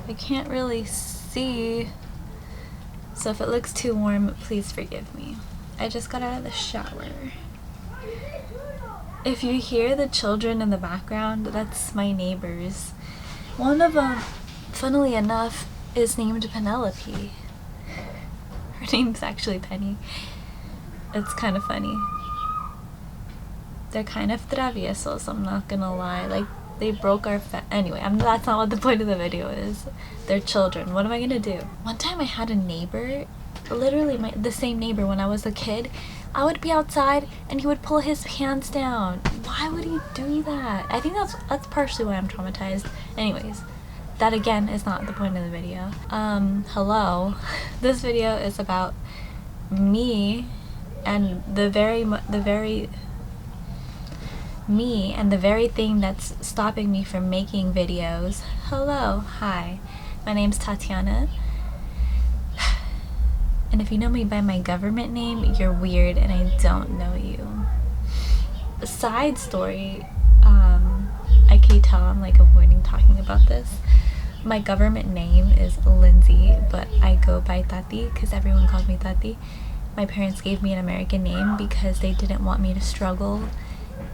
I can't really see, so if it looks too warm, please forgive me. I just got out of the shower. If you hear the children in the background, that's my neighbors. One of them, funnily enough, is named Penelope. Her name's actually Penny. It's kind of funny. They're kind of traviesos, I'm not gonna lie. Like, they broke our anyway, that's not what the point of the video is. They're children. What am I gonna do? One time I had a neighbor, literally the same neighbor when I was a kid. I would be outside and he would pull his pants down. Why would he do that? I think that's partially why I'm traumatized. Anyways, that again is not the point of the video. Hello. This video is about me and the very thing that's stopping me from making videos. Hello, hi. My name's Tatiana. And if you know me by my government name, you're weird and I don't know you. Side story, I can tell I'm like avoiding talking about this. My government name is Lindsay, but I go by Tati because everyone calls me Tati. My parents gave me an American name because they didn't want me to struggle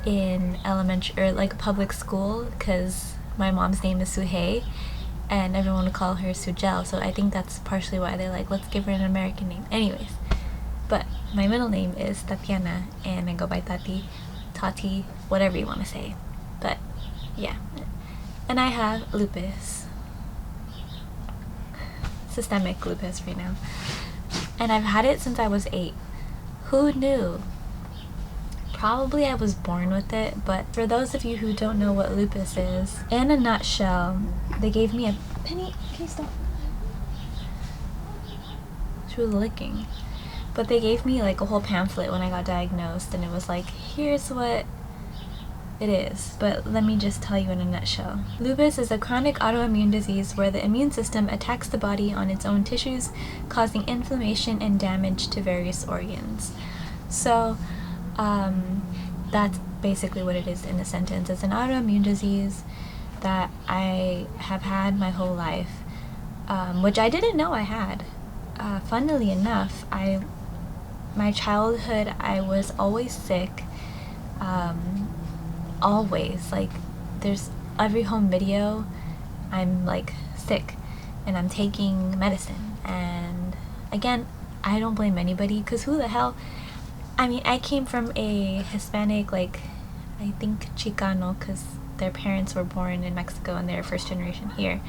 in elementary or like public school because my mom's name is Suhei and everyone would call her Sujel, so I think that's partially why they're like, let's give her an American name. Anyways, but my middle name is Tatiana and I go by Tati, Tati, whatever you want to say. But yeah, and I have lupus, systemic lupus right now, and I've had it since I was 8. Who knew? Probably I was born with it, but for those of you who don't know what lupus is, in a nutshell, they gave me a Penny, can you stop? She was licking. But they gave me like a whole pamphlet when I got diagnosed, and it was like, here's what it is. But let me just tell you in a nutshell. Lupus is a chronic autoimmune disease where the immune system attacks the body on its own tissues, causing inflammation and damage to various organs. So, that's basically what it is in a sentence. It's an autoimmune disease that I have had my whole life, which I didn't know I had. Funnily enough, my childhood, I was always sick. Always, like, there's every home video, I'm like sick and I'm taking medicine. And again, I don't blame anybody, because who the hell, I mean, I came from a Hispanic, like, I think Chicano, because their parents were born in Mexico and they're first generation here.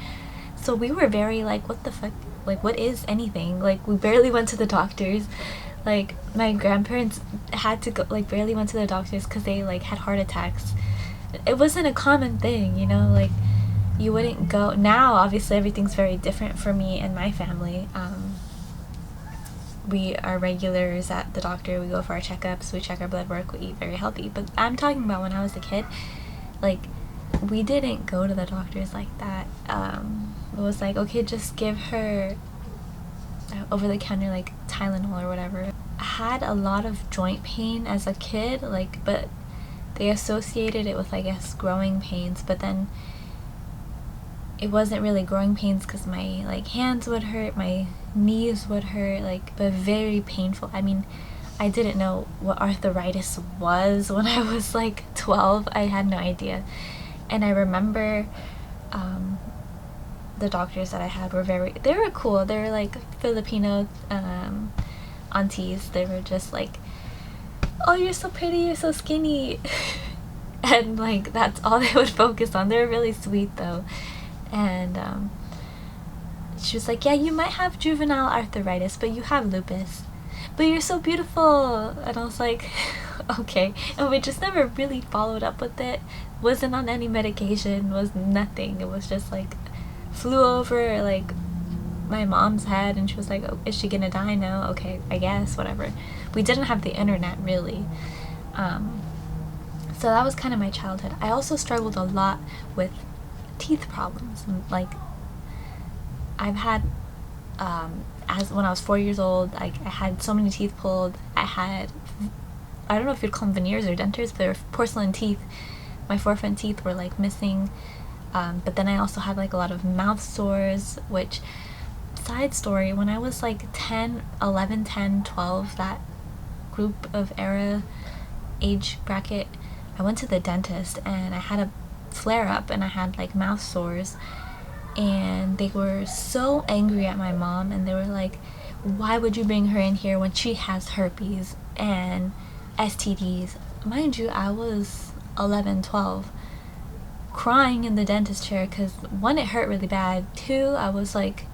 So we were very like, what the fuck, like, what is anything? Like, we barely went to the doctors. Like, my grandparents had to go, like, barely went to the doctors because they like had heart attacks. It wasn't a common thing, you know, like, you wouldn't go. Now obviously everything's very different for me and my family. We are regulars at the doctor, we go for our checkups, we check our blood work, we eat very healthy. But I'm talking about when I was a kid, like, we didn't go to the doctors like that. It was like, okay, just give her over the counter like Tylenol or whatever. I had a lot of joint pain as a kid, like, but they associated it with, I guess, growing pains, but then it wasn't really growing pains because my like hands would hurt, my knees would hurt, like, but very painful. I mean, I didn't know what arthritis was when I was like 12. I had no idea. And I remember the doctors that I had were they were cool. They were like Filipino aunties. They were just like, oh, you're so pretty, you're so skinny. And like, that's all they would focus on. They were really sweet though. And she was like, yeah, you might have juvenile arthritis, but you have lupus, but you're so beautiful. And I was like, okay. And we just never really followed up with it. Wasn't on any medication, was nothing. It was just like, flew over like my mom's head, and she was like, oh, is she gonna die now? Okay, I guess, whatever. We didn't have the internet really. So that was kind of my childhood. I also struggled a lot with teeth problems. Like, I've had as when I was 4 years old, I had so many teeth pulled. I don't know if you'd call them veneers or dentures, but they were porcelain teeth. My 4 front teeth were like missing. But then I also had like a lot of mouth sores, which, side story, when I was like 11, 10, 12, that group of era age bracket, I went to the dentist and I had a flare up and I had like mouth sores, and they were so angry at my mom, and they were like, why would you bring her in here when she has herpes and STDs? Mind you, I was 11, 12, crying in the dentist chair because, one, it hurt really bad, two, I was like,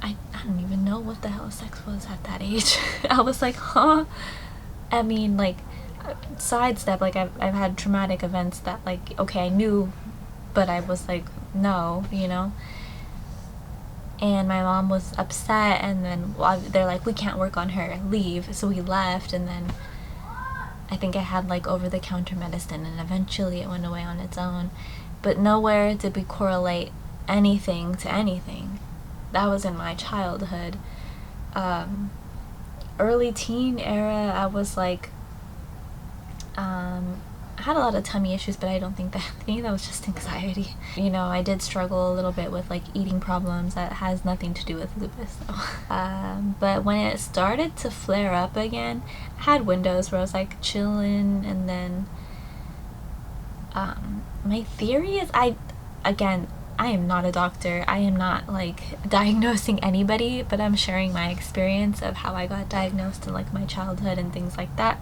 I don't even know what the hell sex was at that age. I was like, huh? I mean, like, sidestep, like, I've had traumatic events that, like, okay, I knew, but I was like, no, you know? And my mom was upset, and then they're like, we can't work on her, leave. So we left, and then I think I had like over-the-counter medicine, and eventually it went away on its own. But nowhere did we correlate anything to anything. That was in my childhood. Early teen era, I was like, I had a lot of tummy issues, but I think that was just anxiety. You know, I did struggle a little bit with like eating problems that has nothing to do with lupus, so. But when it started to flare up again, I had windows where I was like chilling, and then my theory is, I am not a doctor. I am not like diagnosing anybody, but I'm sharing my experience of how I got diagnosed in like my childhood and things like that,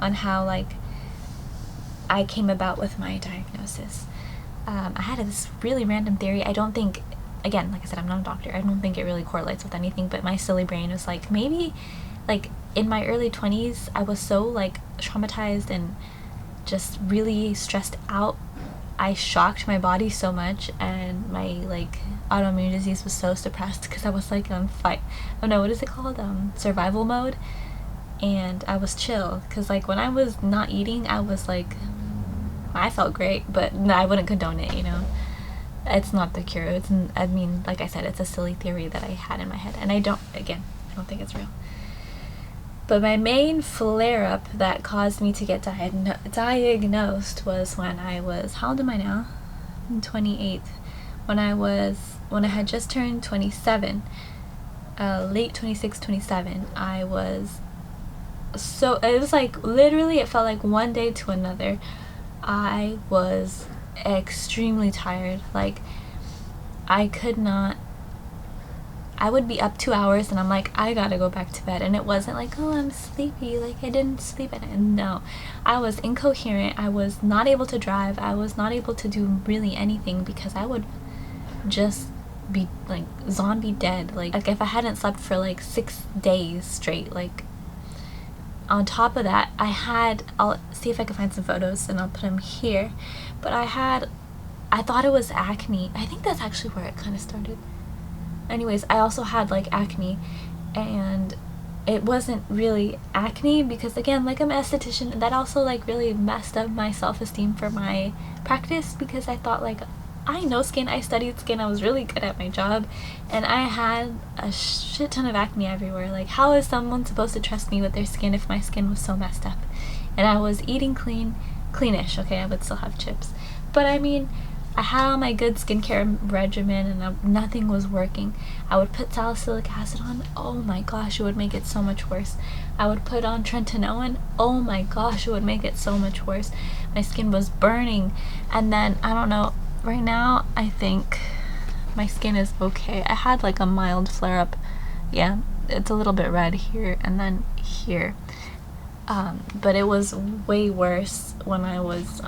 on how like I came about with my diagnosis. I had this really random theory. I don't think, again, like I said, I'm not a doctor. I don't think it really correlates with anything, but my silly brain was like, maybe like in my early 20s, I was so like traumatized and just really stressed out. I shocked my body so much, and my like autoimmune disease was so suppressed because I was like on what is it called? Survival mode. And I was chill, because like when I was not eating, I was like, I felt great, but no, I wouldn't condone it, you know. It's not the cure. I mean, like I said, it's a silly theory that I had in my head, and I don't think it's real. But my main flare-up that caused me to get diagnosed was when I was, how old am I now? I'm 28. When I had just turned 27, late 26, 27, I was so, it was like, literally, it felt like one day to another. I was extremely tired. Like, I would be up 2 hours and I'm like, I gotta go back to bed. And it wasn't like, oh, I'm sleepy, like I didn't sleep at night. No, I was incoherent. I was not able to drive. I was not able to do really anything, because I would just be like zombie dead. Like if I hadn't slept for like 6 days straight, like, on top of that, I'll see if I can find some photos and I'll put them here, but I thought it was acne. I think that's actually where it kind of started. Anyways, I also had like acne, and it wasn't really acne because, again, like I'm an esthetician, that also like really messed up my self-esteem for my practice, because I thought like, I know skin, I studied skin, I was really good at my job, and I had a shit ton of acne everywhere. Like, how is someone supposed to trust me with their skin if my skin was so messed up? And I was eating cleanish, okay, I would still have chips, but I mean, I had all my good skincare regimen, and nothing was working. I would put salicylic acid on, oh my gosh, it would make it so much worse. I would put on tretinoin, oh my gosh, it would make it so much worse. My skin was burning, and then, I don't know, right now, I think my skin is okay. I had like a mild flare-up. Yeah, it's a little bit red here and then here. But it was way worse when I was,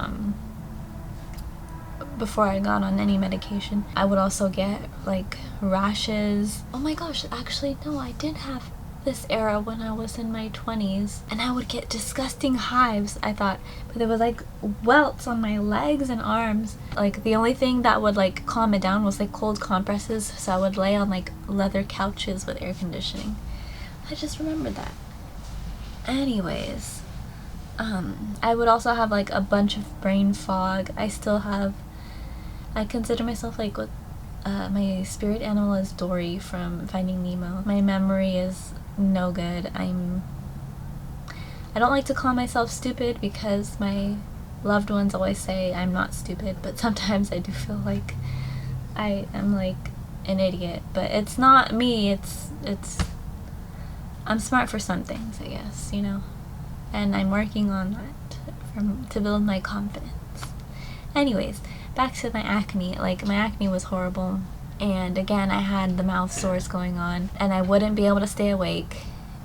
before I got on any medication. I would also get like rashes. Oh my gosh, actually, no, I did have this era when I was in my 20s, and I would get disgusting hives, I thought, but there was like welts on my legs and arms. Like the only thing that would like calm it down was like cold compresses, so I would lay on like leather couches with air conditioning. I just remembered that. Anyways, I would also have like a bunch of brain fog. I consider myself like what my spirit animal is Dory from Finding Nemo. My memory is no good. I don't like to call myself stupid, because my loved ones always say I'm not stupid, but sometimes I do feel like I am like an idiot. But it's not me, it's I'm smart for some things, I guess, you know, and I'm working on that to build my confidence. Anyways, back to my acne. Like, my acne was horrible, and again, I had the mouth sores going on, and I wouldn't be able to stay awake,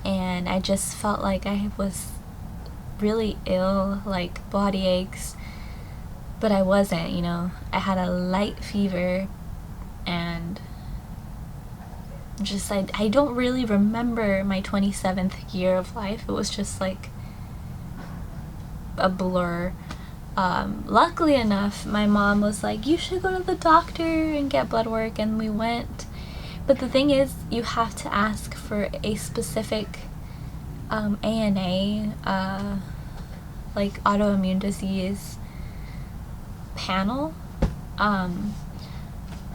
and I just felt like I was really ill, like body aches, but I wasn't, you know. I had a light fever, and just I don't really remember my 27th year of life. It was just like a blur. Luckily enough, my mom was like, you should go to the doctor and get blood work, and we went. But the thing is, you have to ask for a specific ANA, like autoimmune disease panel.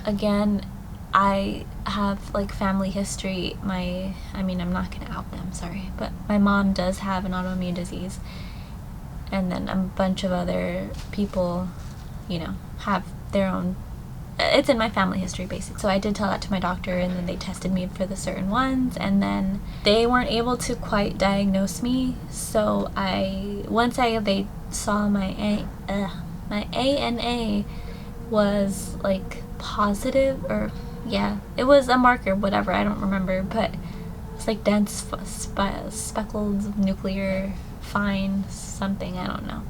Again, I have like family history. I mean, I'm not gonna out them, sorry, but my mom does have an autoimmune disease, and then a bunch of other people, you know, have their own. It's in my family history, basically. So I did tell that to my doctor, and then they tested me for the certain ones, and then they weren't able to quite diagnose me. So once they saw my ANA was like positive, or yeah, it was a marker, whatever, I don't remember, but it's like dense speckled nuclear fine something, I don't know.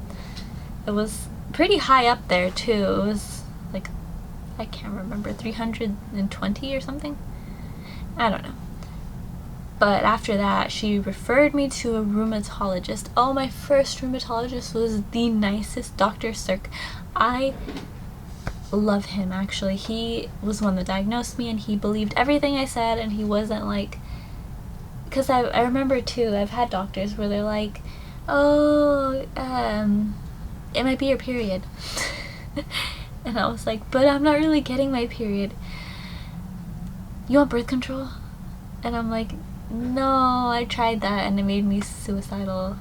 It was pretty high up there too. It was like, I can't remember, 320 or something, I don't know. But after that, she referred me to a rheumatologist. Oh, my first rheumatologist was the nicest, Dr. Cirque. I love him, actually. He was one that diagnosed me, and he believed everything I said, and he wasn't like, because I remember too, I've had doctors where they're like, oh, it might be your period. And I was like, but I'm not really getting my period. You want birth control? And I'm like, no, I tried that and it made me suicidal.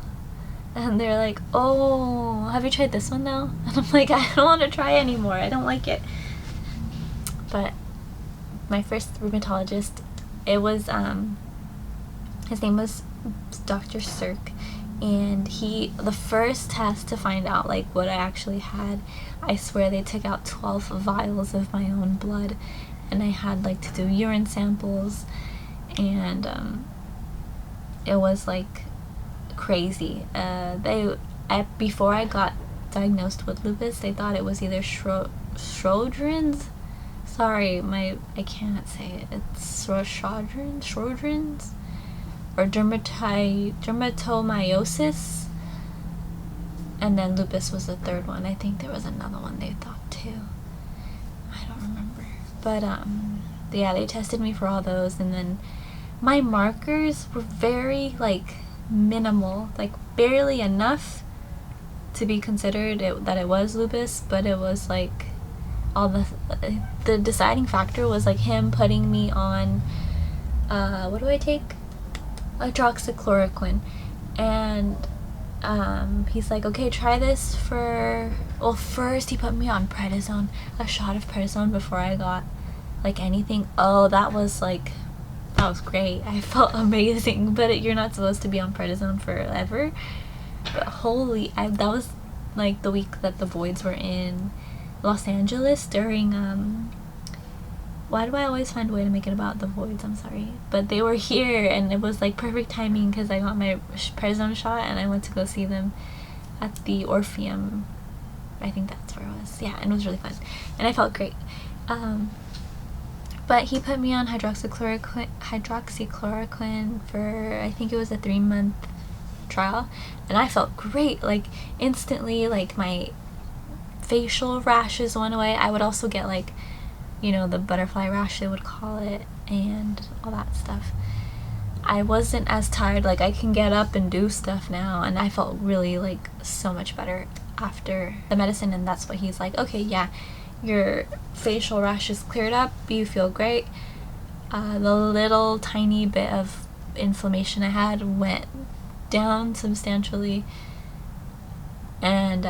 And they're like, oh, have you tried this one though? And I'm like, I don't want to try anymore, I don't like it. But my first rheumatologist, it was his name was Dr. Cirque, and the first test to find out like what I actually had, I swear they took out 12 vials of my own blood, and I had like to do urine samples, and it was like crazy. Before I got diagnosed with lupus, they thought it was either Sjogren's. Sorry, I can't say it. It's Sjogren's or dermatomyositis, and then lupus was the third one. I think there was another one they thought too. I don't remember. But yeah, they tested me for all those, and then my markers were very like minimal, like barely enough to be considered that it was lupus, but it was like all the deciding factor was like him putting me on what do I take? Hydroxychloroquine, and he's like, okay, try this for, well, first he put me on prednisone, a shot of prednisone before I got like anything. Oh, that was great. I felt amazing, but you're not supposed to be on prednisone forever. But holy, that was like the week that the voids were in Los Angeles during why do I always find a way to make it about the voids? I'm sorry, but they were here, and it was like perfect timing because I got my prednisone shot, and I went to go see them at the Orpheum. I think that's where it was. Yeah, and it was really fun, and I felt great. But he put me on hydroxychloroquine for, I think it was a 3-month trial, and I felt great. Like instantly, like my facial rashes went away. I would also get like, you know, the butterfly rash they would call it, and all that stuff. I wasn't as tired, like I can get up and do stuff now, and I felt really like so much better after the medicine. And that's what he's like, okay, yeah, your facial rash is cleared up, you feel great. The little tiny bit of inflammation I had went down substantially, and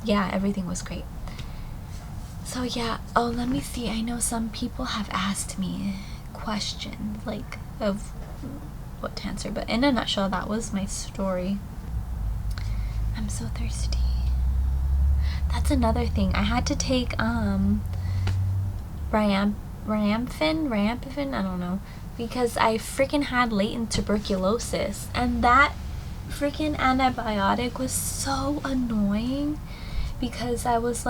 yeah, everything was great. So yeah, oh, let me see. I know some people have asked me questions, like, of what to answer, but in a nutshell, that was my story. I'm so thirsty. That's another thing. I had to take, Riamphin, I don't know, because I freaking had latent tuberculosis, and that freaking antibiotic was so annoying, because I was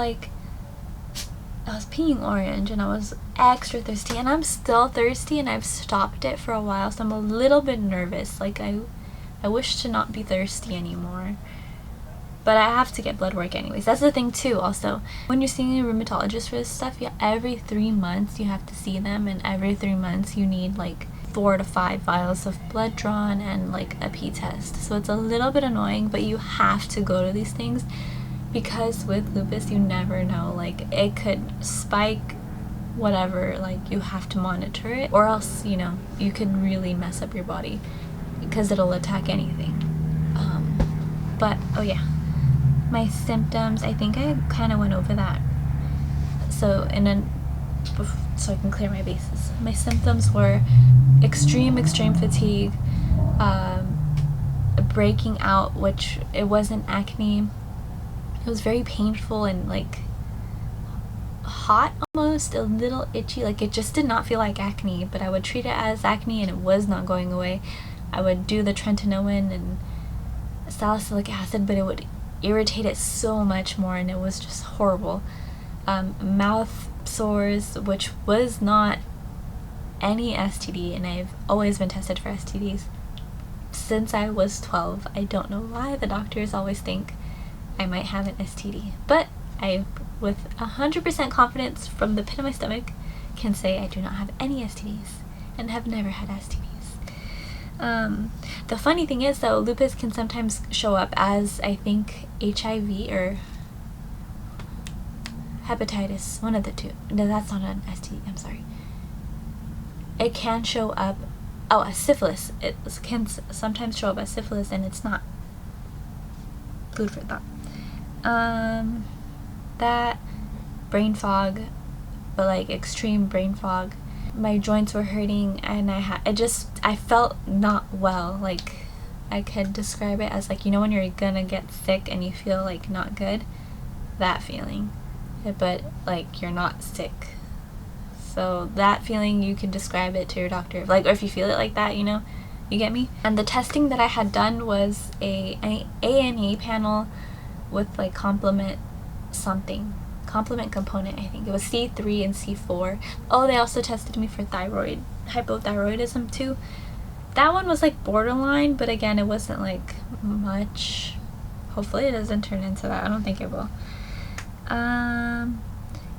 peeing orange and I was extra thirsty, and I'm still thirsty, and I've stopped it for a while, so I'm a little bit nervous. Like, I wish to not be thirsty anymore, but I have to get blood work anyways. That's the thing too. Also, when you're seeing a rheumatologist for this stuff, every 3 months you have to see them, and every 3 months you need like 4 to 5 vials of blood drawn and like a pee test. So it's a little bit annoying, but you have to go to these things, because with lupus you never know, like it could spike, whatever, like you have to monitor it, or else, you know, you can really mess up your body, because it'll attack anything. But oh yeah, my symptoms, I think I kind of went over that, so so I can clear my bases. My symptoms were extreme fatigue, breaking out, which it wasn't acne. It was very painful and like hot, almost a little itchy. Like, it just did not feel like acne, but I would treat it as acne and it was not going away. I would do the tretinoin and salicylic acid, but it would irritate it so much more, and it was just horrible. Mouth sores, which was not any STD, and I've always been tested for STDs since I was 12. I don't know why the doctors always think I might have an STD, but I, with 100% confidence from the pit of my stomach, can say I do not have any STDs and have never had STDs. The funny thing is, though, lupus can sometimes show up as, I think, HIV or hepatitis, one of the two. No, that's not an STD, I'm sorry. It can show up, as syphilis. It can sometimes show up as syphilis, and it's not. Food for thought. That, brain fog, but like extreme brain fog. My joints were hurting, and I felt not well. Like, I could describe it as, like, you know when you're gonna get sick and you feel like not good? That feeling. But like, you're not sick. So that feeling, you can describe it to your doctor. Like, or if you feel it like that, you know, you get me? And the testing that I had done was an ANA panel with like complement component, I think. It was C3 and C4. Oh, they also tested me for hypothyroidism too. That one was like borderline, but again, it wasn't like much. Hopefully it doesn't turn into that. I don't think it will.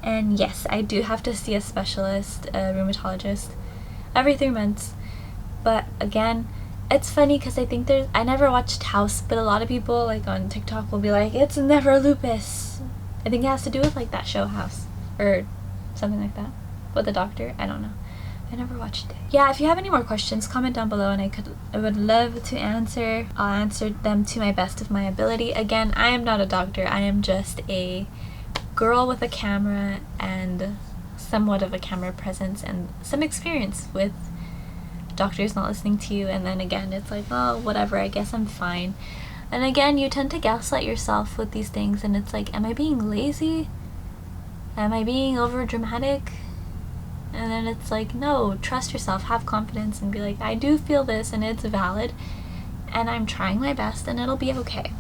And yes, I do have to see a specialist, a rheumatologist, every 3 months. But again, it's funny because I never watched House, but a lot of people like on TikTok will be like, it's never lupus. I think it has to do with like that show House or something like that with the doctor. I don't know. I never watched it. Yeah, if you have any more questions, comment down below, and I would love to answer. I'll answer them to my best of my ability. Again, I am not a doctor. I am just a girl with a camera and somewhat of a camera presence and some experience with doctors not listening to you, and then again, it's like, oh, whatever, I guess I'm fine. And again, you tend to gaslight yourself with these things, and it's like, am I being lazy? Am I being over dramatic? And then it's like, no, trust yourself, have confidence, and be like, I do feel this, and it's valid, and I'm trying my best, and it'll be okay.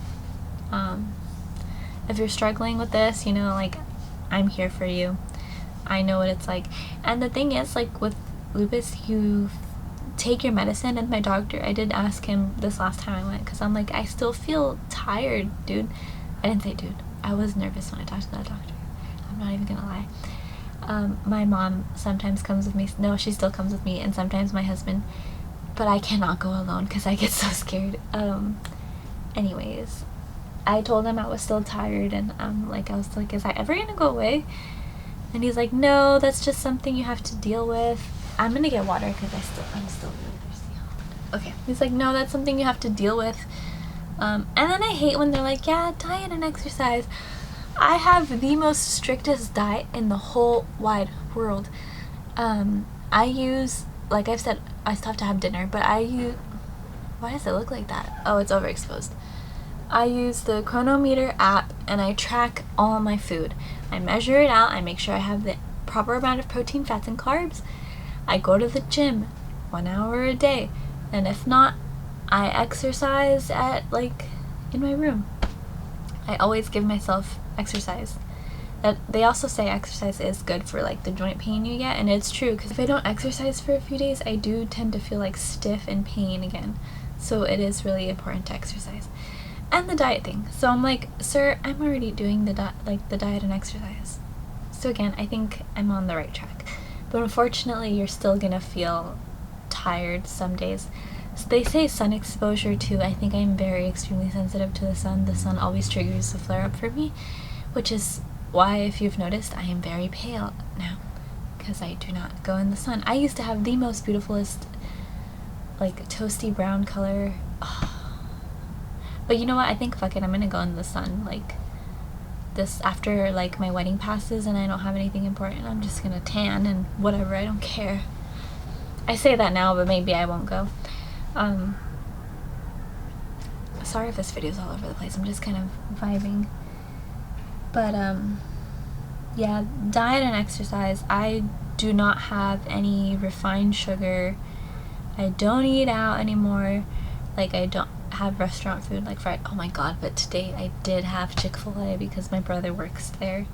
If you're struggling with this, you know, like, I'm here for you. I know what it's like. And the thing is, like, with lupus, you take your medicine, and my doctor, I did ask him this last time I went, because I'm like, I still feel tired, dude. I didn't say dude. I was nervous when I talked to that doctor. I'm not even gonna lie. My mom sometimes comes with me. No, she still comes with me, and sometimes my husband, but I cannot go alone because I get so scared. Anyways, I told him I was still tired, and I was like, is that ever gonna go away? And he's like, no, that's just something you have to deal with. I'm gonna get water because I'm still really thirsty. Okay. He's like, no, that's something you have to deal with. And then I hate when they're like, yeah, diet and exercise. I have the most strictest diet in the whole wide world. I use, like I've said, I still have to have dinner, but I use, why does it look like that? Oh, it's overexposed. I use the Chronometer app and I track all my food. I measure it out, I make sure I have the proper amount of protein, fats, and carbs. I go to the gym 1 hour a day, and if not, I exercise at, like, in my room. I always give myself exercise. That they also say exercise is good for, like, the joint pain you get, and it's true, because if I don't exercise for a few days, I do tend to feel, like, stiff and pain again. So it is really important to exercise. And the diet thing. So I'm like, sir, I'm already doing the diet and exercise. So again, I think I'm on the right track. But unfortunately, you're still gonna feel tired some days. So they say sun exposure too. I think I'm very extremely sensitive to the sun. The sun always triggers a flare up for me, which is why, if you've noticed, I am very pale now, because I do not go in the sun. I used to have the most beautifulest, like, toasty brown color. Oh. But you know what? I think, fuck it, I'm gonna go in the sun, like, this, after, like, my wedding passes and I don't have anything important. I'm just gonna tan and whatever, I don't care. I say that now, but maybe I won't go. Sorry if this video's all over the place, I'm just kind of vibing. But, yeah, diet and exercise. I do not have any refined sugar. I don't eat out anymore. Like, I don't have restaurant food like fried. Oh my god, but today I did have Chick-fil-A because my brother works there.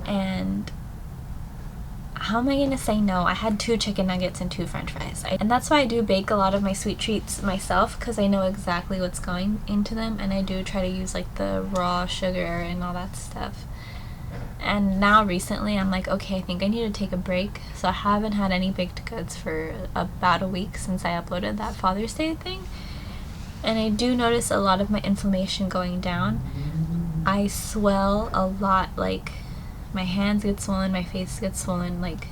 And how am I gonna say no? I had 2 chicken nuggets and 2 french fries. And that's why I do bake a lot of my sweet treats myself, because I know exactly what's going into them, and I do try to use, like, the raw sugar and all that stuff. And now recently I'm like, okay, I think I need to take a break. So I haven't had any baked goods for about a week since I uploaded that Father's Day thing. And I do notice a lot of my inflammation going down. I swell a lot, like, my hands get swollen, my face gets swollen, like,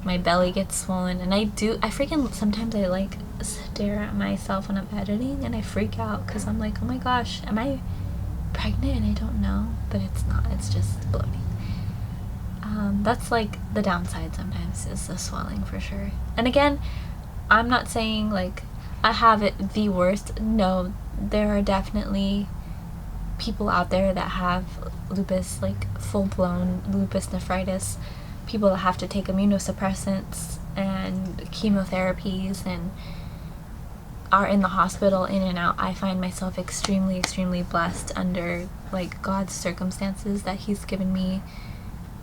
my belly gets swollen. And I freaking, sometimes I, like, stare at myself when I'm editing and I freak out because I'm like, oh my gosh, am I pregnant and I don't know? But it's not, it's just bloating. That's, like, the downside sometimes, is the swelling for sure. And again, I'm not saying, like, I have it the worst. No, there are definitely people out there that have lupus, like, full-blown lupus nephritis, people that have to take immunosuppressants and chemotherapies and are in the hospital in and out. I find myself extremely, extremely blessed under, like, God's circumstances that he's given me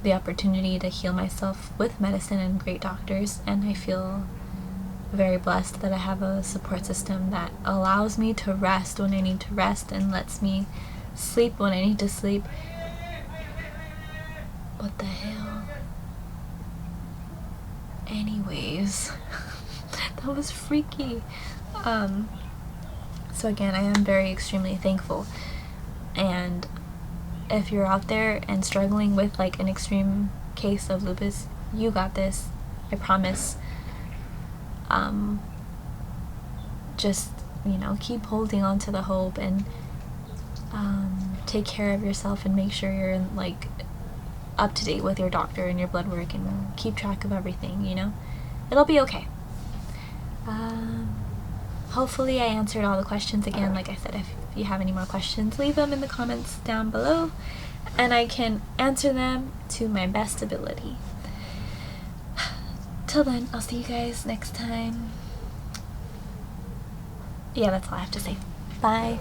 the opportunity to heal myself with medicine and great doctors, and I feel very blessed that I have a support system that allows me to rest when I need to rest and lets me sleep when I need to sleep. What the hell? Anyways, that was freaky. So again, I am very extremely thankful. And if you're out there and struggling with, like, an extreme case of lupus, you got this. I promise. Just, you know, keep holding on to the hope and take care of yourself and make sure you're, like, up to date with your doctor and your blood work and keep track of everything, you know? It'll be okay. Hopefully I answered all the questions. Again, like I said, if you have any more questions, leave them in the comments down below and I can answer them to my best ability. Till then, I'll see you guys next time. Yeah, that's all I have to say. Bye.